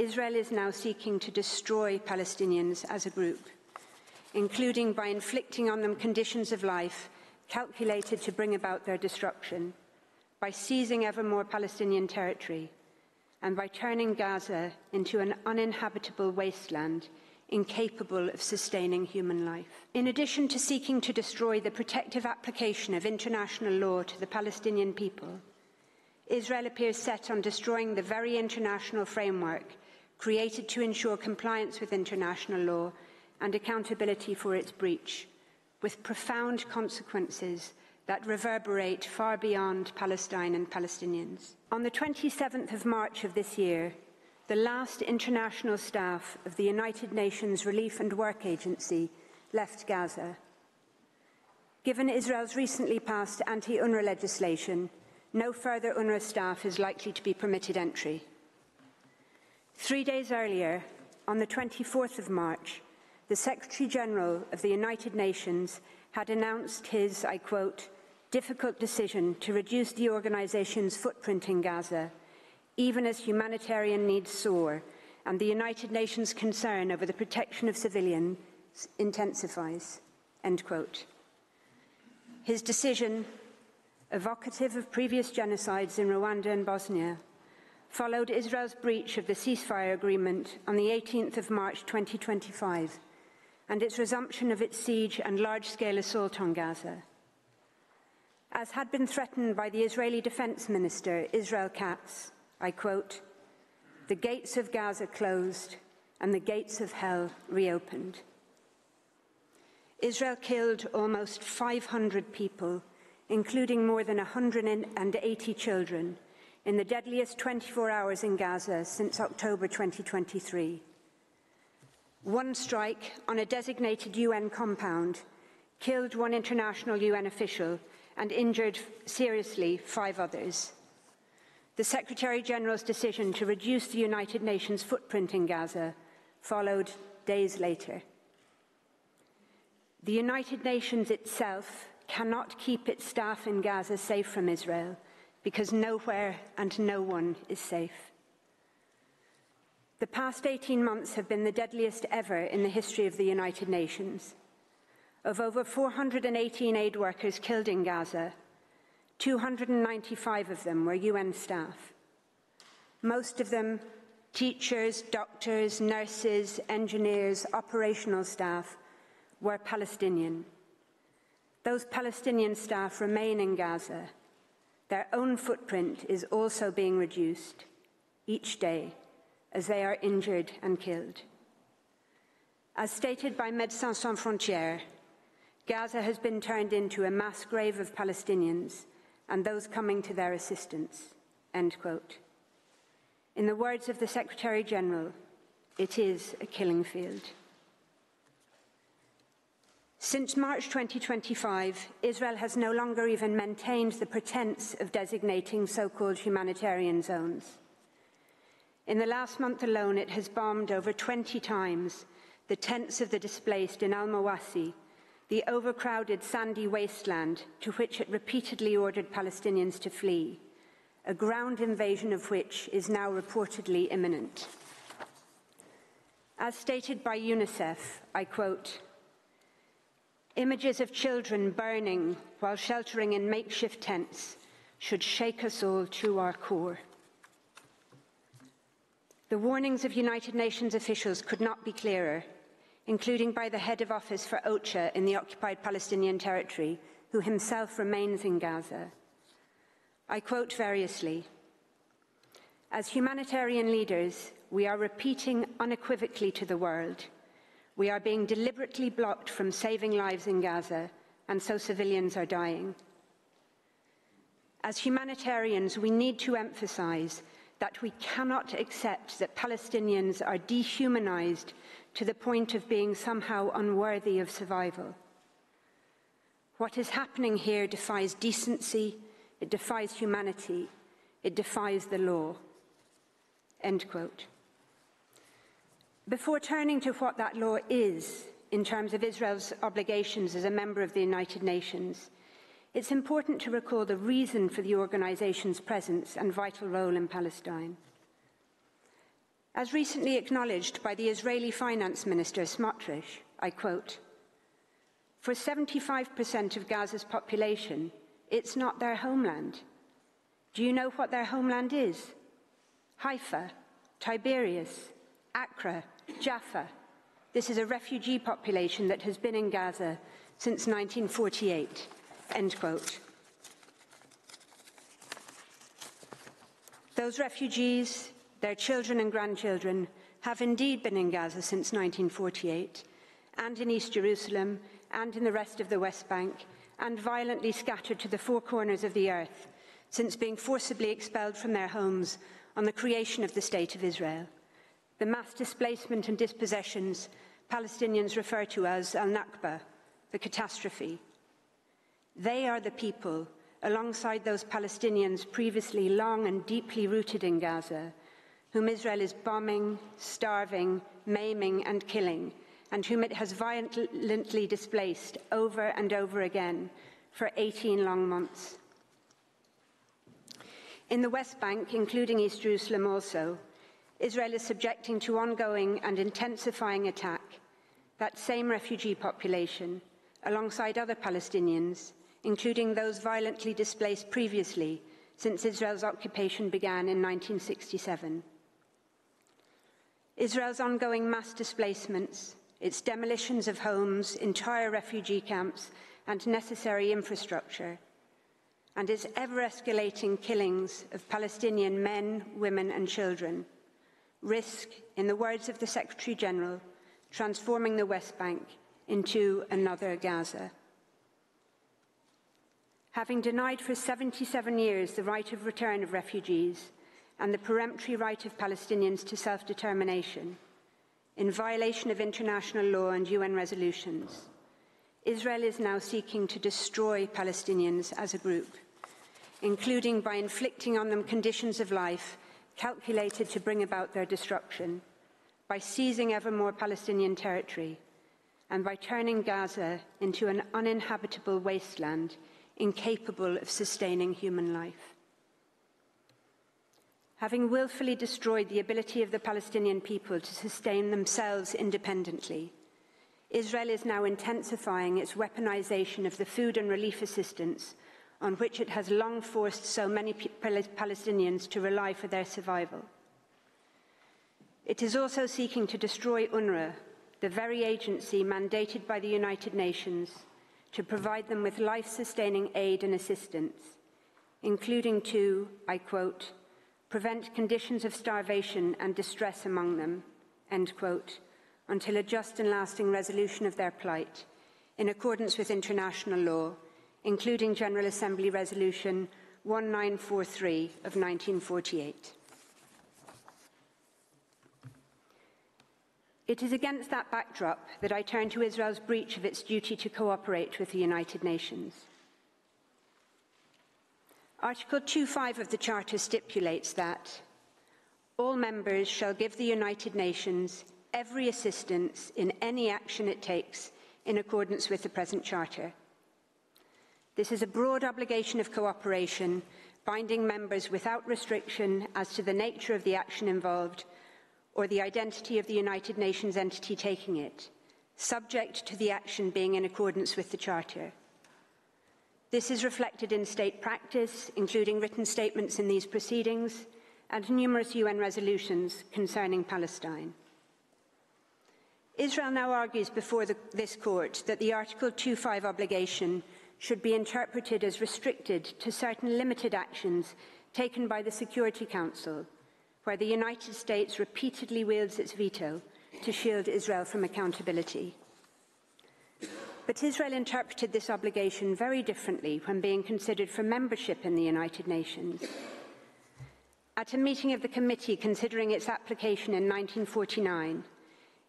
Israel is now seeking to destroy Palestinians as a group, including by inflicting on them conditions of life calculated to bring about their destruction, by seizing ever more Palestinian territory, and by turning Gaza into an uninhabitable wasteland incapable of sustaining human life. In addition to seeking to destroy the protective application of international law to the Palestinian people, Israel appears set on destroying the very international framework created to ensure compliance with international law and accountability for its breach, with profound consequences that reverberate far beyond Palestine and Palestinians. On the 27th of March of this year, the last international staff of the United Nations Relief and Work Agency left Gaza. Given Israel's recently passed anti-UNRWA legislation, no further UNRWA staff is likely to be permitted entry. 3 days earlier, on the 24th of March, the Secretary-General of the United Nations had announced his, I quote, difficult decision to reduce the organisation's footprint in Gaza, even as humanitarian needs soar and the United Nations' concern over the protection of civilians intensifies, end quote. His decision, evocative of previous genocides in Rwanda and Bosnia, followed Israel's breach of the ceasefire agreement on the 18th of March 2025 and its resumption of its siege and large-scale assault on Gaza. As had been threatened by the Israeli Defence Minister, Israel Katz, I quote, the gates of Gaza closed and the gates of hell reopened. Israel killed almost 500 people, including more than 180 children, in the deadliest 24 hours in Gaza since October 2023. One strike on a designated UN compound killed one international UN official and injured seriously 5 others. The Secretary-General's decision to reduce the United Nations footprint in Gaza followed days later. The United Nations itself cannot keep its staff in Gaza safe from Israel because nowhere and no one is safe. The past 18 months have been the deadliest ever in the history of the United Nations. Of over 418 aid workers killed in Gaza, 295 of them were UN staff. Most of them teachers, doctors, nurses, engineers, operational staff were Palestinian. Those Palestinian staff remain in Gaza. Their own footprint is also being reduced each day as they are injured and killed. As stated by Médecins Sans Frontières, Gaza has been turned into a mass grave of Palestinians and those coming to their assistance, end quote. In the words of the Secretary-General, it is a killing field. Since March 2025, Israel has no longer even maintained the pretense of designating so-called humanitarian zones. In the last month alone, it has bombed over 20 times the tents of the displaced in Al-Mawasi, the overcrowded sandy wasteland to which it repeatedly ordered Palestinians to flee, a ground invasion of which is now reportedly imminent. As stated by UNICEF, I quote, images of children burning while sheltering in makeshift tents should shake us all to our core. The warnings of United Nations officials could not be clearer, including by the head of office for OCHA in the occupied Palestinian territory, who himself remains in Gaza. I quote variously, as humanitarian leaders, we are repeating unequivocally to the world, we are being deliberately blocked from saving lives in Gaza, and so civilians are dying. As humanitarians, we need to emphasize that we cannot accept that Palestinians are dehumanized to the point of being somehow unworthy of survival. What is happening here defies decency, it defies humanity, it defies the law. End quote. Before turning to what that law is, in terms of Israel's obligations as a member of the United Nations, it's important to recall the reason for the organization's presence and vital role in Palestine. As recently acknowledged by the Israeli Finance Minister Smotrich, I quote, "For 75% of Gaza's population, it's not their homeland. Do you know what their homeland is? Haifa, Tiberias, Accra, Jaffa. This is a refugee population that has been in Gaza since 1948, end quote. Those refugees, their children and grandchildren, have indeed been in Gaza since 1948, and in East Jerusalem, and in the rest of the West Bank, and violently scattered to the four corners of the earth, since being forcibly expelled from their homes on the creation of the State of Israel. The mass displacement and dispossessions Palestinians refer to as al-Nakba, the catastrophe. They are the people, alongside those Palestinians previously long and deeply rooted in Gaza, whom Israel is bombing, starving, maiming and killing, and whom it has violently displaced over and over again for 18 long months. In the West Bank, including East Jerusalem also, Israel is subjecting to ongoing and intensifying attack that same refugee population, alongside other Palestinians, including those violently displaced previously since Israel's occupation began in 1967. Israel's ongoing mass displacements, its demolitions of homes, entire refugee camps, and necessary infrastructure, and its ever-escalating killings of Palestinian men, women, and children, risk, in the words of the Secretary-General, transforming the West Bank into another Gaza. Having denied for 77 years the right of return of refugees and the peremptory right of Palestinians to self-determination, in violation of international law and UN resolutions, Israel is now seeking to destroy Palestinians as a group, including by inflicting on them conditions of life calculated to bring about their destruction, by seizing ever more Palestinian territory, and by turning Gaza into an uninhabitable wasteland incapable of sustaining human life. Having willfully destroyed the ability of the Palestinian people to sustain themselves independently, Israel is now intensifying its weaponization of the food and relief assistance on which it has long forced so many Palestinians to rely for their survival. It is also seeking to destroy UNRWA, the very agency mandated by the United Nations to provide them with life-sustaining aid and assistance, including to, I quote, prevent conditions of starvation and distress among them, end quote, until a just and lasting resolution of their plight, in accordance with international law, including General Assembly Resolution 1943 of 1948. It is against that backdrop that I turn to Israel's breach of its duty to cooperate with the United Nations. Article 2.5 of the Charter stipulates that all members shall give the United Nations every assistance in any action it takes in accordance with the present Charter. This is a broad obligation of cooperation, binding members without restriction as to the nature of the action involved or the identity of the United Nations entity taking it, subject to the action being in accordance with the Charter. This is reflected in state practice, including written statements in these proceedings, and numerous UN resolutions concerning Palestine. Israel now argues before this court that the Article 2.5 obligation should be interpreted as restricted to certain limited actions taken by the Security Council, where the United States repeatedly wields its veto to shield Israel from accountability. But Israel interpreted this obligation very differently when being considered for membership in the United Nations. At a meeting of the committee considering its application in 1949,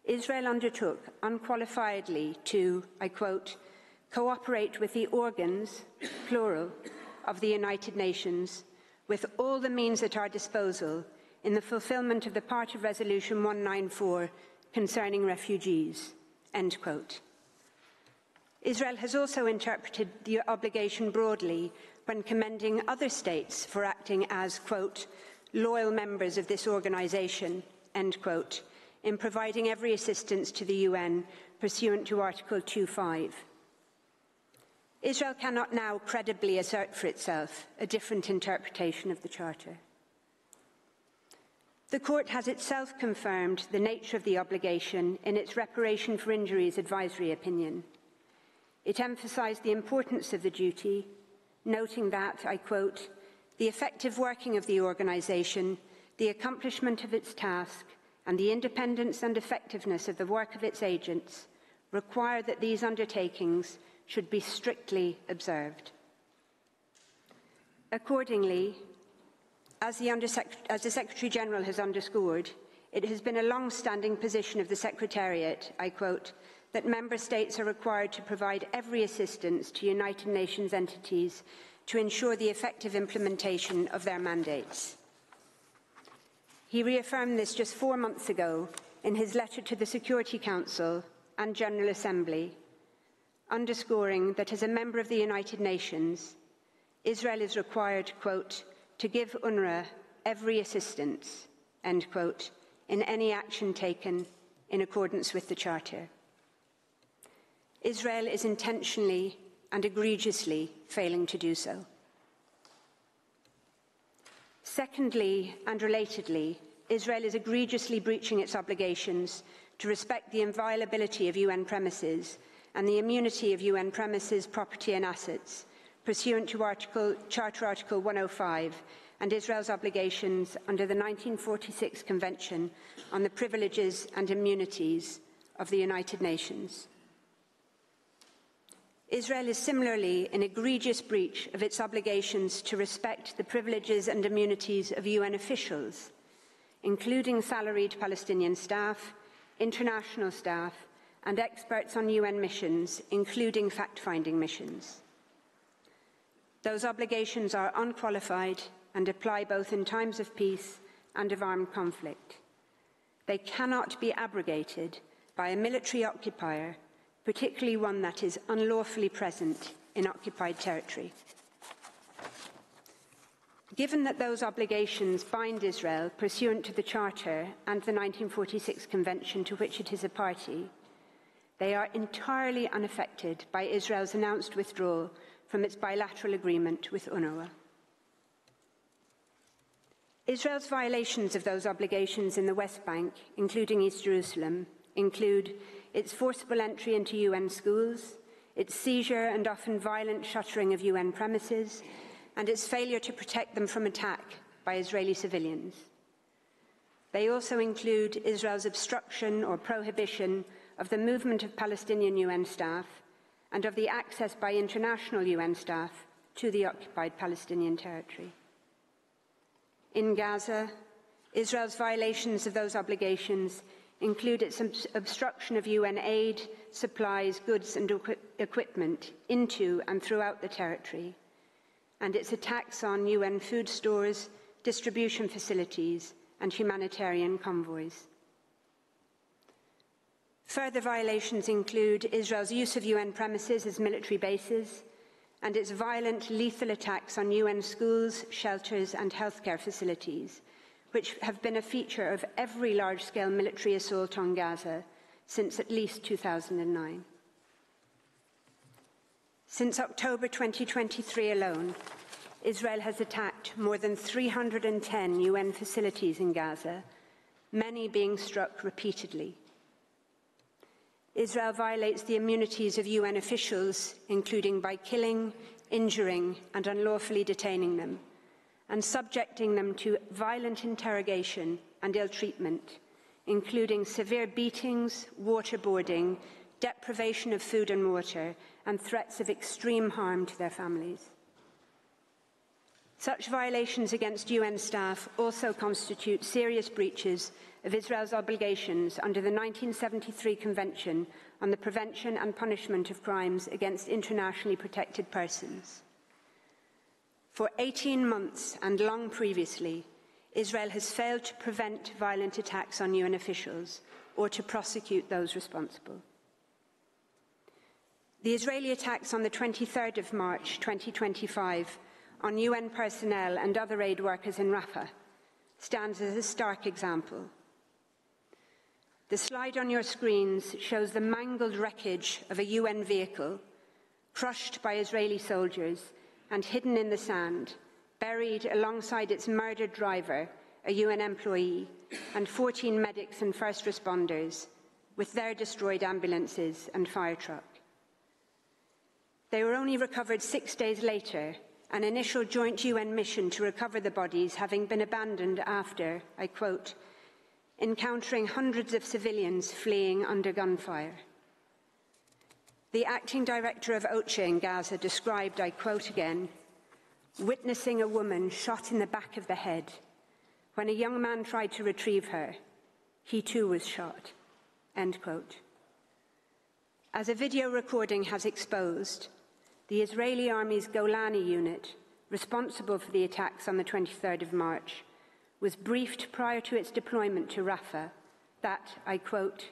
Israel undertook unqualifiedly to, I quote, cooperate with the organs, plural, of the United Nations with all the means at our disposal in the fulfillment of the part of Resolution 194 concerning refugees, end quote. Israel has also interpreted the obligation broadly when commending other states for acting as, quote, loyal members of this organisation, end quote, in providing every assistance to the UN pursuant to Article 2.5. Israel cannot now credibly assert for itself a different interpretation of the Charter. The Court has itself confirmed the nature of the obligation in its Reparation for Injuries advisory opinion. It emphasised the importance of the duty, noting that, I quote, "The effective working of the organisation, the accomplishment of its task, and the independence and effectiveness of the work of its agents require that these undertakings should be strictly observed." Accordingly, as the Secretary-General has underscored, it has been a long-standing position of the Secretariat, I quote, that Member States are required to provide every assistance to United Nations entities to ensure the effective implementation of their mandates. He reaffirmed this just 4 months ago in his letter to the Security Council and General Assembly, underscoring that as a member of the United Nations, Israel is required, quote, to give UNRWA every assistance, end quote, in any action taken in accordance with the Charter. Israel is intentionally and egregiously failing to do so. Secondly, and relatedly, Israel is egregiously breaching its obligations to respect the inviolability of UN premises and the immunity of UN premises, property and assets, pursuant to Charter Article 105 and Israel's obligations under the 1946 Convention on the Privileges and Immunities of the United Nations. Israel is similarly in egregious breach of its obligations to respect the privileges and immunities of UN officials, including salaried Palestinian staff, international staff, and experts on UN missions, including fact-finding missions. Those obligations are unqualified and apply both in times of peace and of armed conflict. They cannot be abrogated by a military occupier, particularly one that is unlawfully present in occupied territory. Given that those obligations bind Israel pursuant to the Charter and the 1946 Convention to which it is a party, they are entirely unaffected by Israel's announced withdrawal from its bilateral agreement with UNRWA. Israel's violations of those obligations in the West Bank, including East Jerusalem, include its forcible entry into UN schools, its seizure and often violent shuttering of UN premises, and its failure to protect them from attack by Israeli civilians. They also include Israel's obstruction or prohibition of the movement of Palestinian UN staff and of the access by international UN staff to the occupied Palestinian territory. In Gaza, Israel's violations of those obligations include its obstruction of UN aid, supplies, goods and equipment into and throughout the territory, and its attacks on UN food stores, distribution facilities and humanitarian convoys. Further violations include Israel's use of UN premises as military bases and its violent, lethal attacks on UN schools, shelters and healthcare facilities, which have been a feature of every large-scale military assault on Gaza since at least 2009. Since October 2023 alone, Israel has attacked more than 310 UN facilities in Gaza, many being struck repeatedly. Israel violates the immunities of UN officials, including by killing, injuring, and unlawfully detaining them, and subjecting them to violent interrogation and ill treatment, including severe beatings, waterboarding, deprivation of food and water, and threats of extreme harm to their families. Such violations against UN staff also constitute serious breaches of Israel's obligations under the 1973 Convention on the Prevention and Punishment of Crimes against Internationally Protected Persons. For 18 months and long previously, Israel has failed to prevent violent attacks on UN officials or to prosecute those responsible. The Israeli attacks on the 23rd of March 2025 on UN personnel and other aid workers in Rafah stands as a stark example. The slide on your screens shows the mangled wreckage of a UN vehicle, crushed by Israeli soldiers and hidden in the sand, buried alongside its murdered driver, a UN employee, and 14 medics and first responders, with their destroyed ambulances and fire truck. They were only recovered 6 days later, an initial joint UN mission to recover the bodies having been abandoned after, I quote, encountering hundreds of civilians fleeing under gunfire. The acting director of OCHA in Gaza described, I quote again, witnessing a woman shot in the back of the head. When a young man tried to retrieve her, he too was shot, end quote. As a video recording has exposed, the Israeli Army's Golani unit, responsible for the attacks on the 23rd of March, was briefed prior to its deployment to Rafah that, I quote,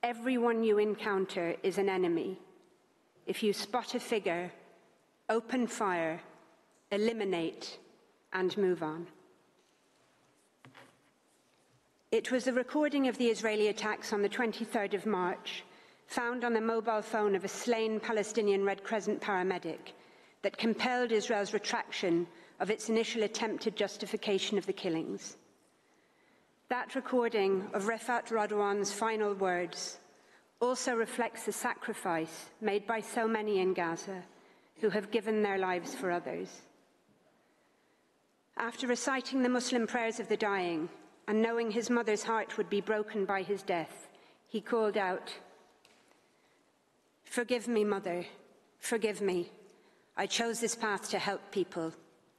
everyone you encounter is an enemy. If you spot a figure, open fire, eliminate, and move on. It was the recording of the Israeli attacks on the 23rd of March, found on the mobile phone of a slain Palestinian Red Crescent paramedic, that compelled Israel's retraction of its initial attempted justification of the killings. That recording of Refat Radwan's final words also reflects the sacrifice made by so many in Gaza who have given their lives for others. After reciting the Muslim prayers of the dying and knowing his mother's heart would be broken by his death, he called out, "Forgive me, Mother, forgive me. I chose this path to help people.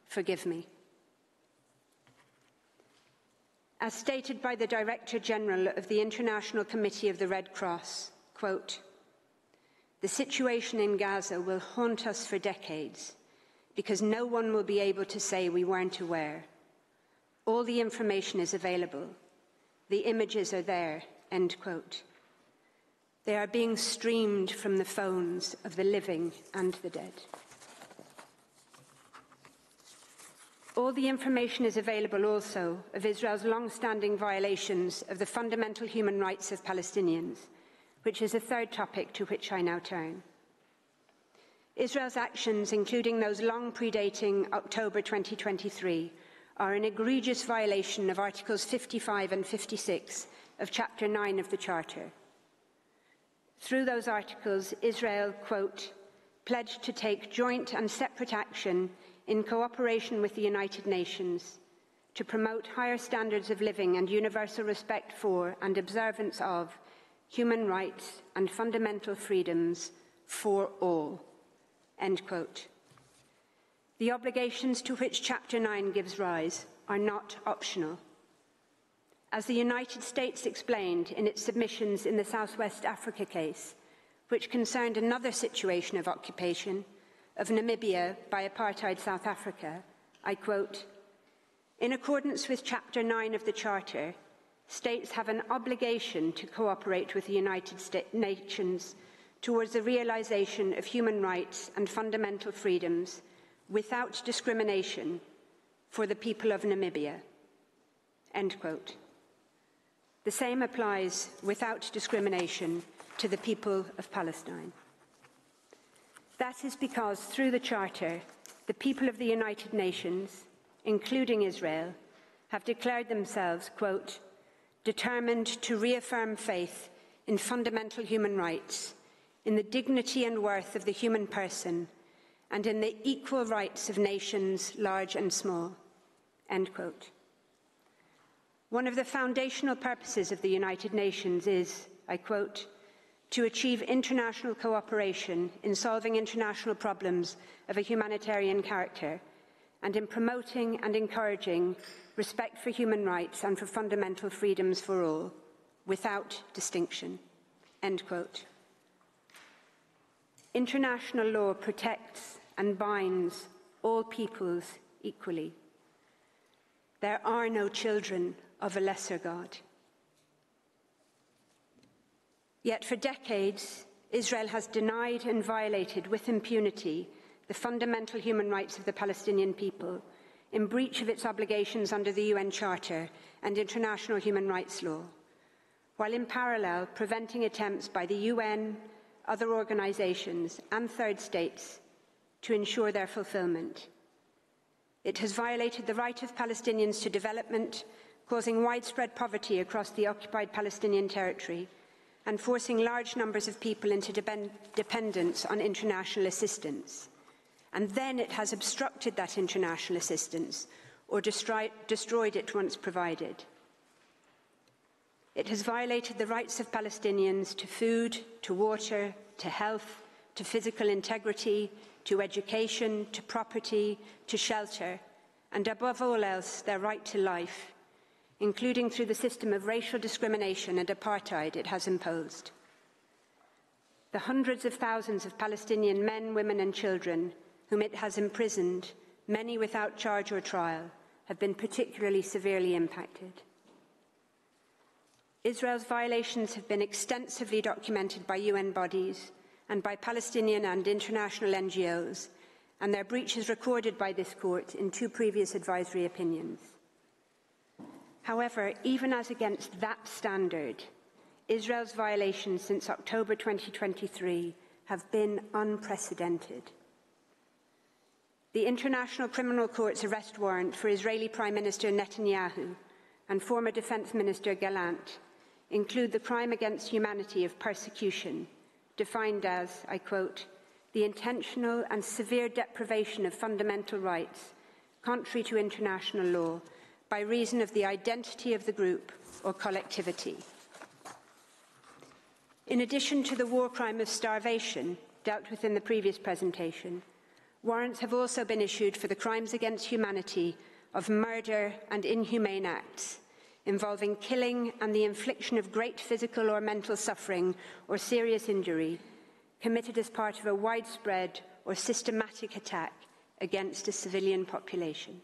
Forgive me." As stated by the Director General of the International Committee of the Red Cross, quote, "The situation in Gaza will haunt us for decades because no one will be able to say we weren't aware. All the information is available. The images are there," end quote. They are being streamed from the phones of the living and the dead. All the information is available also of Israel's long-standing violations of the fundamental human rights of Palestinians, which is a third topic to which I now turn. Israel's actions, including those long predating October 2023, are an egregious violation of Articles 55 and 56 of Chapter 9 of the Charter. Through those articles, Israel, quote, "pledged to take joint and separate action in cooperation with the United Nations to promote higher standards of living and universal respect for and observance of human rights and fundamental freedoms for all," end quote. The obligations to which Chapter 9 gives rise are not optional. As the United States explained in its submissions in the South West Africa case, which concerned another situation of occupation of Namibia by apartheid South Africa, I quote, "In accordance with Chapter 9 of the Charter, states have an obligation to cooperate with the United Nations towards the realization of human rights and fundamental freedoms without discrimination for the people of Namibia," end quote. The same applies without discrimination to the people of Palestine. That is because through the Charter, the people of the United Nations, including Israel, have declared themselves, quote, "determined to reaffirm faith in fundamental human rights, in the dignity and worth of the human person, and in the equal rights of nations large and small," end quote. One of the foundational purposes of the United Nations is, I quote, "to achieve international cooperation in solving international problems of a humanitarian character and in promoting and encouraging respect for human rights and for fundamental freedoms for all, without distinction," end quote. International law protects and binds all peoples equally. There are no children of a lesser God. Yet for decades, Israel has denied and violated with impunity the fundamental human rights of the Palestinian people in breach of its obligations under the UN Charter and international human rights law, while in parallel preventing attempts by the UN, other organisations and third states to ensure their fulfilment. It has violated the right of Palestinians to development, causing widespread poverty across the occupied Palestinian territory and forcing large numbers of people into dependence on international assistance. And then it has obstructed that international assistance or destroyed it once provided. It has violated the rights of Palestinians to food, to water, to health, to physical integrity, to education, to property, to shelter, and above all else, their right to life, including through the system of racial discrimination and apartheid it has imposed. The hundreds of thousands of Palestinian men, women and children whom it has imprisoned, many without charge or trial, have been particularly severely impacted. Israel's violations have been extensively documented by UN bodies and by Palestinian and international NGOs, and their breaches recorded by this court in 2 previous advisory opinions. However, even as against that standard, Israel's violations since October 2023 have been unprecedented. The International Criminal Court's arrest warrant for Israeli Prime Minister Netanyahu and former Defence Minister Gallant include the crime against humanity of persecution, defined as, I quote, the intentional and severe deprivation of fundamental rights, contrary to international law, by reason of the identity of the group or collectivity. In addition to the war crime of starvation, dealt with in the previous presentation, warrants have also been issued for the crimes against humanity of murder and inhumane acts, involving killing and the infliction of great physical or mental suffering or serious injury, committed as part of a widespread or systematic attack against a civilian population.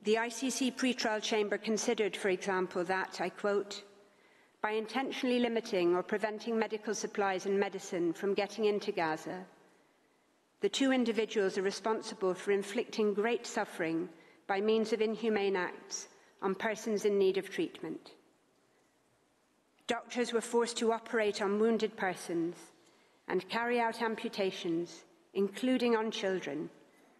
The ICC pretrial chamber considered, for example, that, I quote, by intentionally limiting or preventing medical supplies and medicine from getting into Gaza, the 2 individuals are responsible for inflicting great suffering by means of inhumane acts on persons in need of treatment. Doctors were forced to operate on wounded persons and carry out amputations, including on children,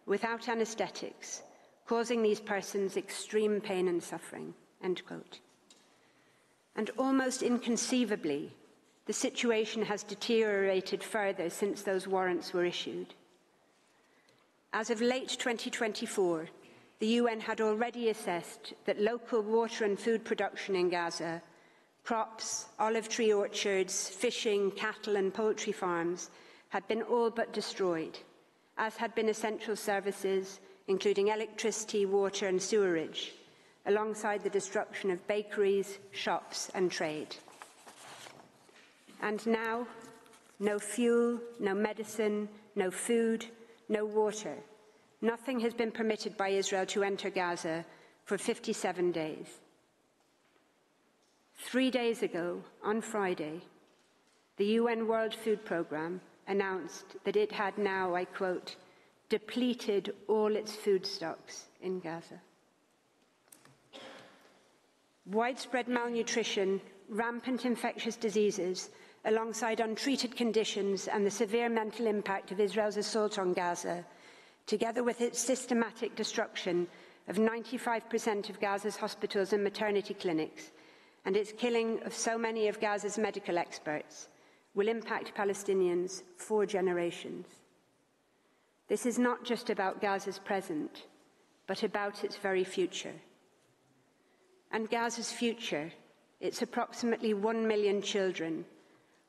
without anaesthetics, causing these persons extreme pain and suffering, end quote. And almost inconceivably, the situation has deteriorated further since those warrants were issued. As of late 2024, the UN had already assessed that local water and food production in Gaza, crops, olive tree orchards, fishing, cattle and poultry farms had been all but destroyed, as had been essential services, including electricity, water and sewerage, alongside the destruction of bakeries, shops and trade. And now, no fuel, no medicine, no food, no water. Nothing has been permitted by Israel to enter Gaza for 57 days. 3 days ago, on Friday, the UN World Food Programme announced that it had now, I quote, depleted all its food stocks in Gaza. Widespread malnutrition, rampant infectious diseases, alongside untreated conditions and the severe mental impact of Israel's assault on Gaza, together with its systematic destruction of 95% of Gaza's hospitals and maternity clinics, and its killing of so many of Gaza's medical experts, will impact Palestinians for generations. This is not just about Gaza's present, but about its very future. And Gaza's future, its approximately 1 million children,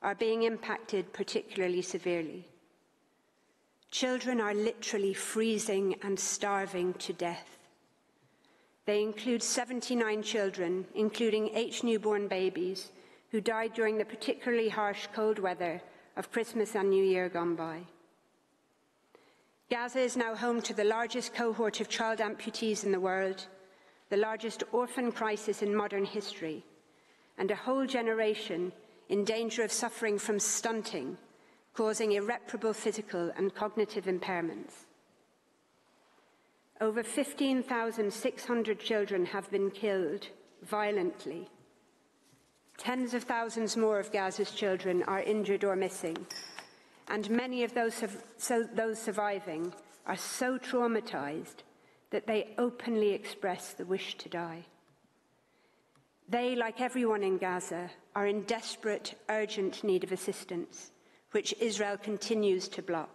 are being impacted particularly severely. Children are literally freezing and starving to death. They include 79 children, including 8 newborn babies, who died during the particularly harsh cold weather of Christmas and New Year gone by. Gaza is now home to the largest cohort of child amputees in the world, the largest orphan crisis in modern history, and a whole generation in danger of suffering from stunting, causing irreparable physical and cognitive impairments. Over 15,600 children have been killed violently. Tens of thousands more of Gaza's children are injured or missing, and many of those surviving are so traumatized that they openly express the wish to die. They, like everyone in Gaza, are in desperate, urgent need of assistance, which Israel continues to block.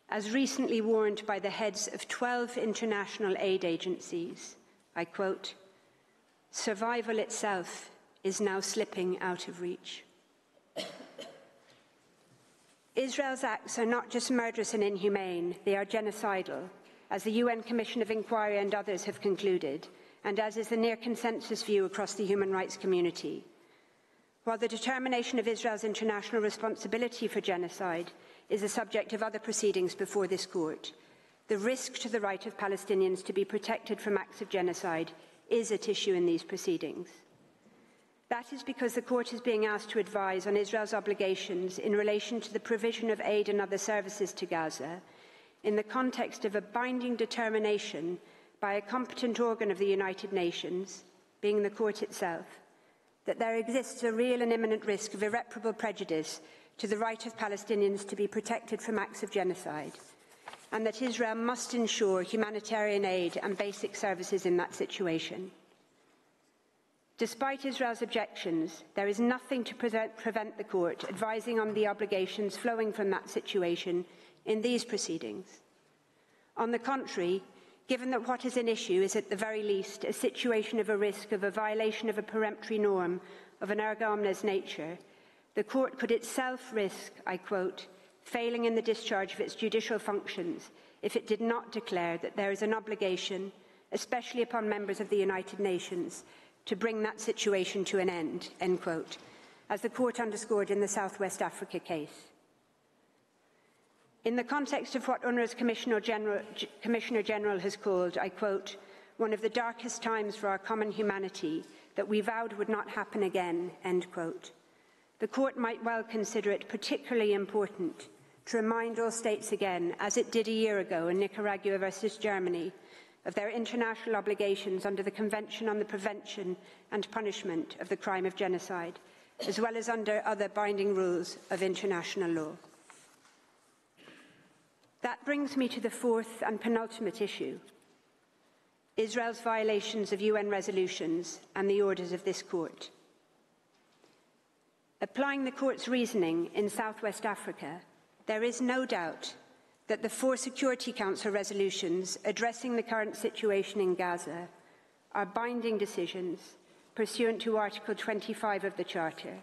As recently warned by the heads of 12 international aid agencies, I quote, "Survival itself is now slipping out of reach." Israel's acts are not just murderous and inhumane, they are genocidal, as the UN Commission of Inquiry and others have concluded, and as is the near consensus view across the human rights community. While the determination of Israel's international responsibility for genocide is the subject of other proceedings before this court, the risk to the right of Palestinians to be protected from acts of genocide is at issue in these proceedings. That is because the court is being asked to advise on Israel's obligations in relation to the provision of aid and other services to Gaza in the context of a binding determination by a competent organ of the United Nations, being the court itself, that there exists a real and imminent risk of irreparable prejudice to the right of Palestinians to be protected from acts of genocide, and that Israel must ensure humanitarian aid and basic services in that situation. Despite Israel's objections, there is nothing to prevent the court advising on the obligations flowing from that situation in these proceedings. On the contrary, given that what is an issue is at the very least a situation of a risk of a violation of a peremptory norm of an erga omnes nature, the court could itself risk, I quote, failing in the discharge of its judicial functions if it did not declare that there is an obligation, especially upon members of the United Nations, to bring that situation to an end quote, as the court underscored in the South West Africa case. In the context of what UNRWA's Commissioner General has called, I quote, one of the darkest times for our common humanity that we vowed would not happen again, end quote, the court might well consider it particularly important to remind all states again, as it did a year ago in Nicaragua versus Germany, of their international obligations under the Convention on the Prevention and Punishment of the Crime of Genocide, as well as under other binding rules of international law. That brings me to the fourth and penultimate issue, Israel's violations of UN resolutions and the orders of this court. Applying the court's reasoning in South West Africa, there is no doubt that the 4 Security Council resolutions addressing the current situation in Gaza are binding decisions pursuant to Article 25 of the Charter,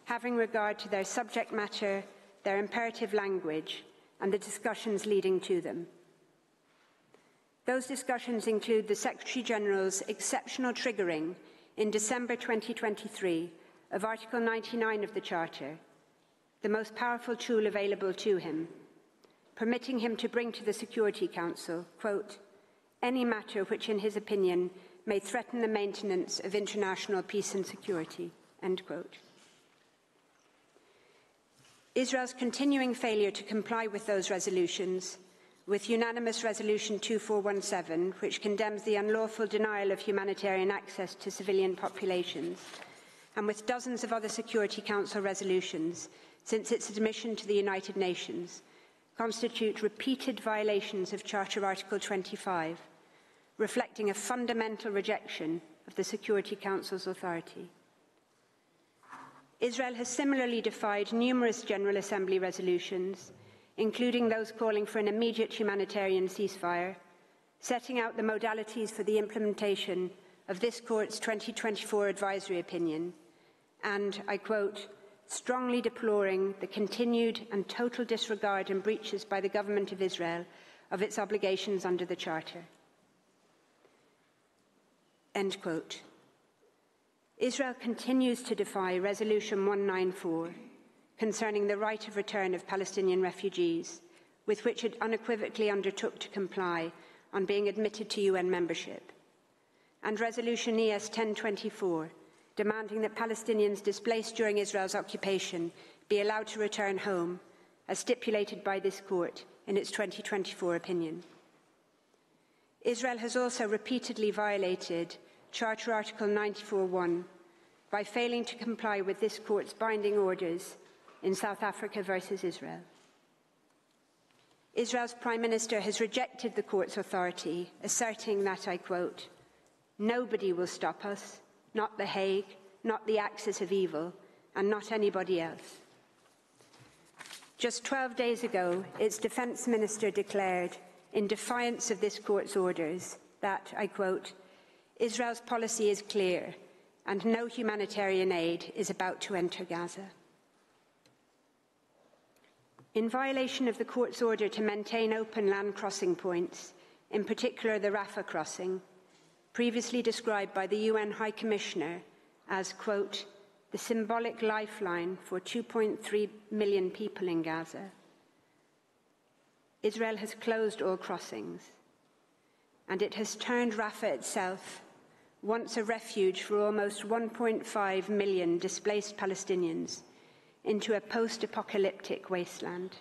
having regard to their subject matter, their imperative language, and the discussions leading to them. Those discussions include the Secretary-General's exceptional triggering in December 2023 of Article 99 of the Charter, the most powerful tool available to him, permitting him to bring to the Security Council, quote, any matter which, in his opinion, may threaten the maintenance of international peace and security, end quote. Israel's continuing failure to comply with those resolutions, with unanimous Resolution 2417, which condemns the unlawful denial of humanitarian access to civilian populations, and with dozens of other Security Council resolutions since its admission to the United Nations, constitute repeated violations of Charter Article 25, reflecting a fundamental rejection of the Security Council's authority. Israel has similarly defied numerous General Assembly resolutions, including those calling for an immediate humanitarian ceasefire, setting out the modalities for the implementation of this Court's 2024 advisory opinion, and, I quote, strongly deploring the continued and total disregard and breaches by the government of Israel of its obligations under the Charter. End quote. Israel continues to defy Resolution 194 concerning the right of return of Palestinian refugees, with which it unequivocally undertook to comply on being admitted to UN membership, and Resolution ES 1024, demanding that Palestinians displaced during Israel's occupation be allowed to return home, as stipulated by this court in its 2024 opinion. Israel has also repeatedly violated Charter Article 94.1, by failing to comply with this court's binding orders in South Africa versus Israel. Israel's Prime Minister has rejected the court's authority, asserting that, I quote, "Nobody will stop us, not the Hague, not the axis of evil, and not anybody else." Just 12 days ago, its Defence Minister declared, in defiance of this court's orders, that, I quote, "Israel's policy is clear, and no humanitarian aid is about to enter Gaza." In violation of the court's order to maintain open land crossing points, in particular the Rafah crossing, previously described by the UN High Commissioner as, quote, "the symbolic lifeline for 2.3 million people in Gaza," Israel has closed all crossings, and it has turned Rafah itself, once a refuge for almost 1.5 million displaced Palestinians, into a post-apocalyptic wasteland.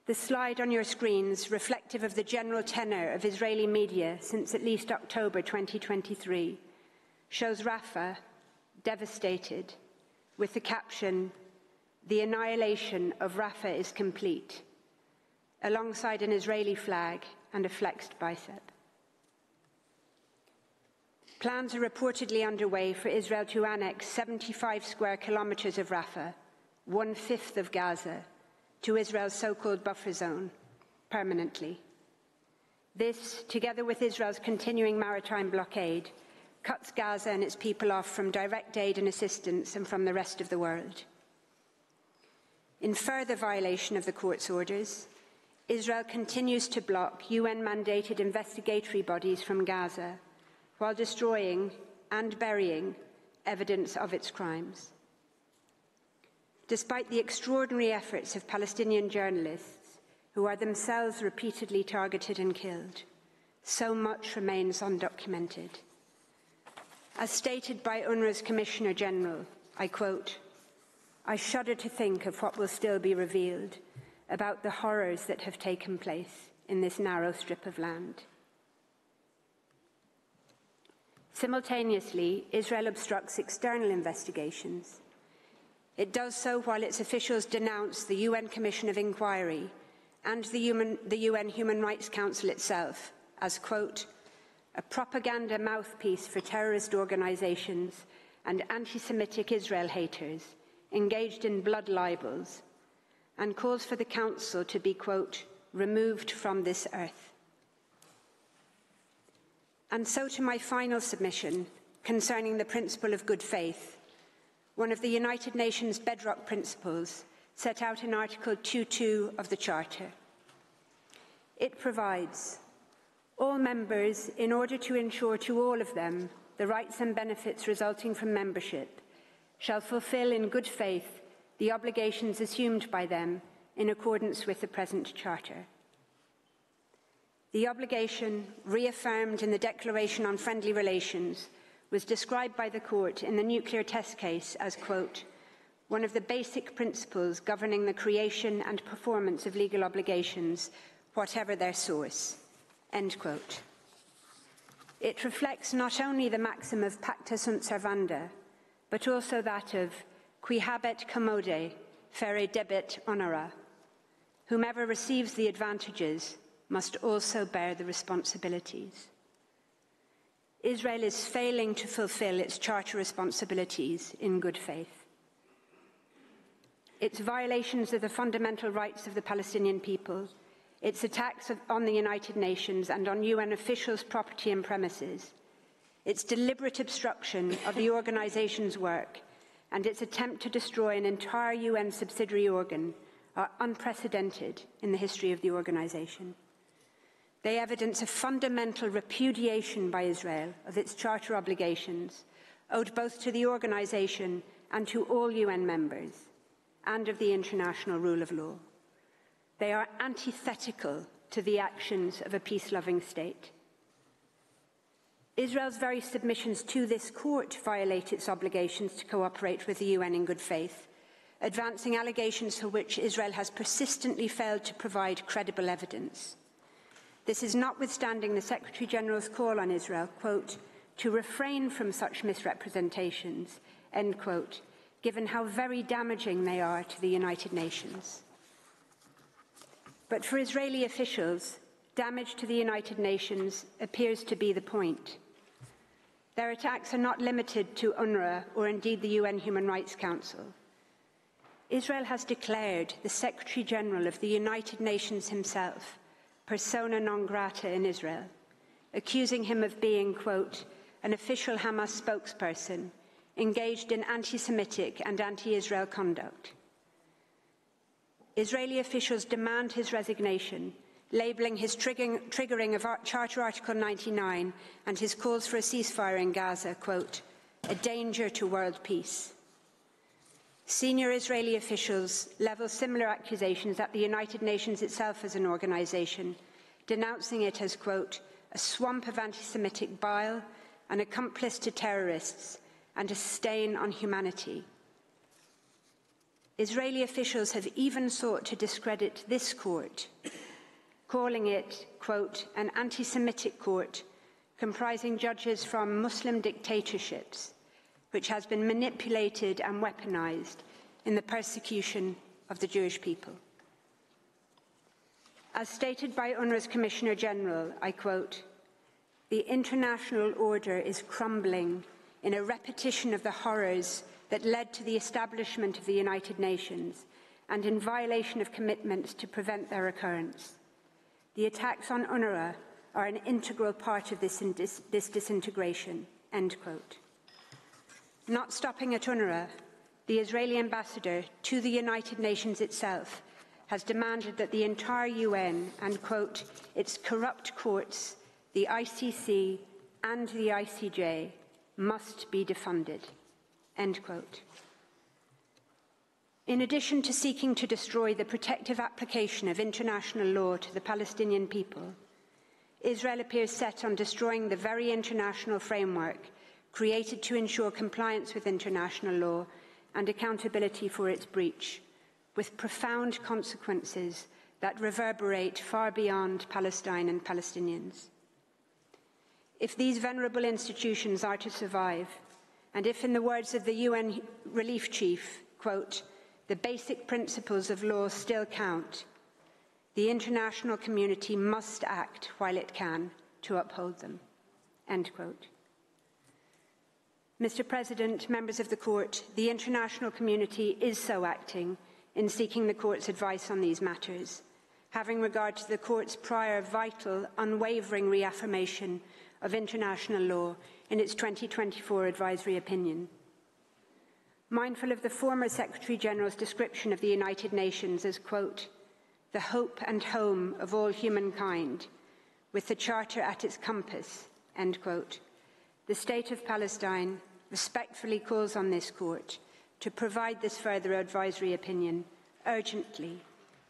The slide on your screens, reflective of the general tenor of Israeli media since at least October 2023, shows Rafah devastated, with the caption, "The annihilation of Rafah is complete," alongside an Israeli flag and a flexed bicep. Plans are reportedly underway for Israel to annex 75 square kilometres of Rafah, 1/5 of Gaza, to Israel's so-called buffer zone, permanently. This, together with Israel's continuing maritime blockade, cuts Gaza and its people off from direct aid and assistance and from the rest of the world. In further violation of the court's orders, Israel continues to block UN-mandated investigatory bodies from Gaza, while destroying and burying evidence of its crimes. Despite the extraordinary efforts of Palestinian journalists, who are themselves repeatedly targeted and killed, so much remains undocumented. As stated by UNRWA's Commissioner General, I quote, "I shudder to think of what will still be revealed about the horrors that have taken place in this narrow strip of land." Simultaneously, Israel obstructs external investigations. It does so while its officials denounce the UN Commission of Inquiry and the UN Human Rights Council itself as, quote, "a propaganda mouthpiece for terrorist organisations and anti-Semitic Israel haters engaged in blood libels," and calls for the Council to be, quote, "removed from this earth." And so to my final submission concerning the principle of good faith, one of the United Nations bedrock principles set out in Article 2.2 of the Charter. It provides, "All members, in order to ensure to all of them the rights and benefits resulting from membership, shall fulfil in good faith the obligations assumed by them in accordance with the present Charter." The obligation, reaffirmed in the Declaration on Friendly Relations, was described by the court in the nuclear test case as, quote, "one of the basic principles governing the creation and performance of legal obligations, whatever their source," end quote. It reflects not only the maxim of pacta sunt servanda, but also that of qui habet commode, fere debet honora. Whomever receives the advantages must also bear the responsibilities. Israel is failing to fulfill its charter responsibilities in good faith. Its violations of the fundamental rights of the Palestinian people, its attacks on the United Nations and on UN officials' property and premises, its deliberate obstruction of the organisation's work, and its attempt to destroy an entire UN subsidiary organ are unprecedented in the history of the organisation. They evidence a fundamental repudiation by Israel of its charter obligations, owed both to the organisation and to all UN members, and of the international rule of law. They are antithetical to the actions of a peace-loving state. Israel's very submissions to this court violate its obligations to cooperate with the UN in good faith, advancing allegations for which Israel has persistently failed to provide credible evidence. This is notwithstanding the Secretary-General's call on Israel, quote, to refrain from such misrepresentations, end quote, given how very damaging they are to the United Nations. But for Israeli officials, damage to the United Nations appears to be the point. Their attacks are not limited to UNRWA or indeed the UN Human Rights Council. Israel has declared the Secretary General of the United Nations himself persona non grata in Israel, accusing him of being, quote, an official Hamas spokesperson engaged in anti-Semitic and anti-Israel conduct. Israeli officials demand his resignation, labelling his triggering of Charter Article 99 and his calls for a ceasefire in Gaza, quote, a danger to world peace. Senior Israeli officials level similar accusations at the United Nations itself as an organisation, denouncing it as, quote, a swamp of anti-Semitic bile, an accomplice to terrorists, and a stain on humanity. Israeli officials have even sought to discredit this court, calling it, quote, an anti-Semitic court comprising judges from Muslim dictatorships, which has been manipulated and weaponized in the persecution of the Jewish people. As stated by UNRWA's Commissioner General, I quote, the international order is crumbling in a repetition of the horrors that led to the establishment of the United Nations and in violation of commitments to prevent their recurrence. The attacks on UNRWA are an integral part of this disintegration, end quote. Not stopping at UNRWA, the Israeli ambassador to the United Nations itself has demanded that the entire UN and, quote, its corrupt courts, the ICC and the ICJ, must be defunded, end quote. In addition to seeking to destroy the protective application of international law to the Palestinian people, Israel appears set on destroying the very international framework created to ensure compliance with international law and accountability for its breach, with profound consequences that reverberate far beyond Palestine and Palestinians. If these venerable institutions are to survive, and if, in the words of the UN Relief Chief, quote, the basic principles of law still count, the international community must act while it can to uphold them, end quote. Mr. President, members of the Court, the international community is so acting in seeking the Court's advice on these matters, having regard to the Court's prior vital, unwavering reaffirmation of international law in its 2024 advisory opinion. Mindful of the former Secretary-General's description of the United Nations as, quote, the hope and home of all humankind, with the Charter at its compass, end quote, the State of Palestine respectfully calls on this Court to provide this further advisory opinion urgently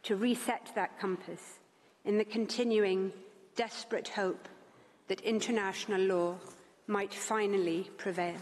to reset that compass in the continuing desperate hope that international law might finally prevail.